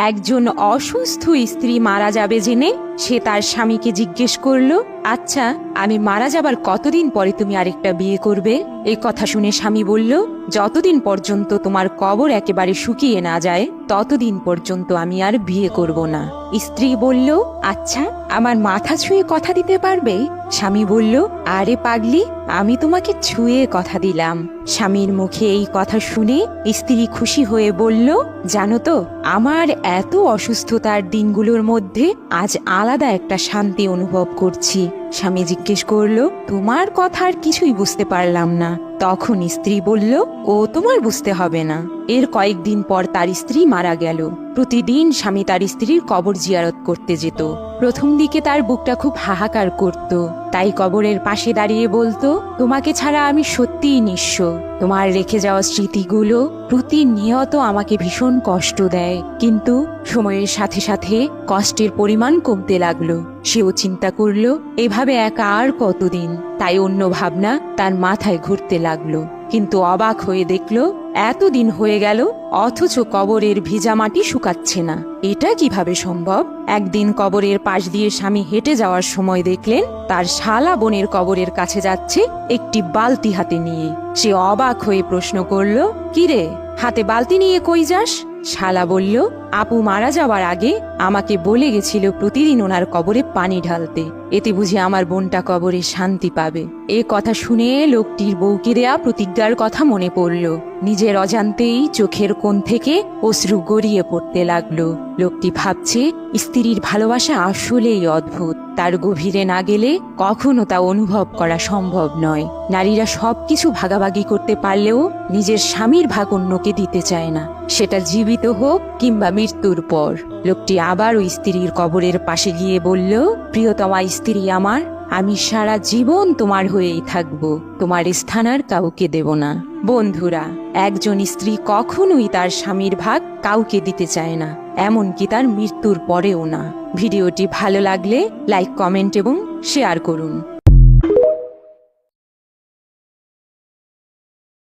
একজন অসুস্থ স্ত্রী মারা যাবে জেনে সে তার স্বামীকে জিজ্ঞেস করলো, আচ্ছা, আমি মারা যাবার কতদিন পরে তুমি আরেকটা বিয়ে করবে? এই কথা শুনে স্বামী বলল, যতদিন পর্যন্ত তোমার কবর একেবারে শুকিয়ে না যায় ততদিন পর্যন্ত আমি আর বিয়ে করব না। স্ত্রী বলল, আচ্ছা, আমার মাথা ছুঁয়ে কথা দিতে পারবে? স্বামী বলল, আরে পাগলি, আমি তোমাকে ছুঁয়ে কথা দিলাম। স্বামীর মুখে এই কথা শুনে স্ত্রী খুশি হয়ে বলল, জানো তো, আমার এত অসুস্থতার দিনগুলোর মধ্যে আজ আলাদা একটা শান্তি অনুভব করছি। স্বামী জিজ্ঞেস করলো, তোমার কথা আর কিছুই বুঝতে পারলাম না। তখন স্ত্রী বলল, ও তোমার বুঝতে হবে না। এর কয়েকদিন পর তার স্ত্রী মারা গেল। প্রতিদিন স্বামী তার স্ত্রীর কবর জিয়ারত করতে যেত। প্রথম দিকে তার বুকটা খুব হাহাকার করত, তাই কবরের পাশে দাঁড়িয়ে বলতো, তোমাকে ছাড়া আমি সত্যিই নিঃস্ব। তোমার রেখে যাওয়া স্মৃতিগুলো প্রতিনিয়ত আমাকে ভীষণ কষ্ট দেয়। কিন্তু সময়ের সাথে সাথে কষ্টের পরিমাণ কমতে লাগলো। সেও চিন্তা করলো, এভাবে একা আর কতদিন। তাই অন্য ভাবনা তার মাথায় ঘুরতে লাগলো। কিন্তু অবাক হয়ে দেখলো, এতদিন হয়ে গেল অথচ কবরের ভিজা মাটি শুকাচ্ছে না। এটা কিভাবে সম্ভব? একদিন কবরের পাশ দিয়ে স্বামী হেঁটে যাওয়ার সময় দেখলেন তার শালা বোনের কবরের কাছে যাচ্ছে একটি বালতি হাতে নিয়ে। সে অবাক হয়ে প্রশ্ন করলো, কিরে, হাতে বালতি নিয়ে কই যাস? শালা বলল, আপু মারা যাওয়ার আগে আমাকে বলে গেছিল প্রতিদিন ওনার কবরে পানি ঢালতে, এতে বুঝি আমার বোনটা কবরে শান্তি পাবে। এ কথা শুনে লোকটির বউকে দেয়া প্রতিজ্ঞার কথা মনে পড়ল। নিজের অজান্তেই চোখের কোণ থেকে অশ্রু গড়িয়ে পড়তে লাগলো। লোকটি ভাবছে, স্ত্রীর ভালোবাসা আসলেই অদ্ভুত। তার গভীরে না গেলে কখনো তা অনুভব করা সম্ভব নয়। নারীরা সবকিছু ভাগাভাগি করতে পারলেও নিজের স্বামীর ভাগ অন্যকে দিতে চায় না, সেটা জীবিত হোক কিংবা মৃত্যুর পর। লোকটি আবার ওই স্ত্রীর কবরের পাশে গিয়ে বলল, প্রিয়তমা স্ত্রী আমার, আমি সারা জীবন তোমার হয়েই থাকব, তোমার স্থান আর কাউকে দেব না। বন্ধুরা, একজন স্ত্রী কখনোই তার স্বামীর ভাগ কাউকে দিতে চায় না, এমনকি তার মৃত্যুর পরেও না। ভিডিওটি ভালো লাগলে লাইক, কমেন্ট এবং শেয়ার করুন।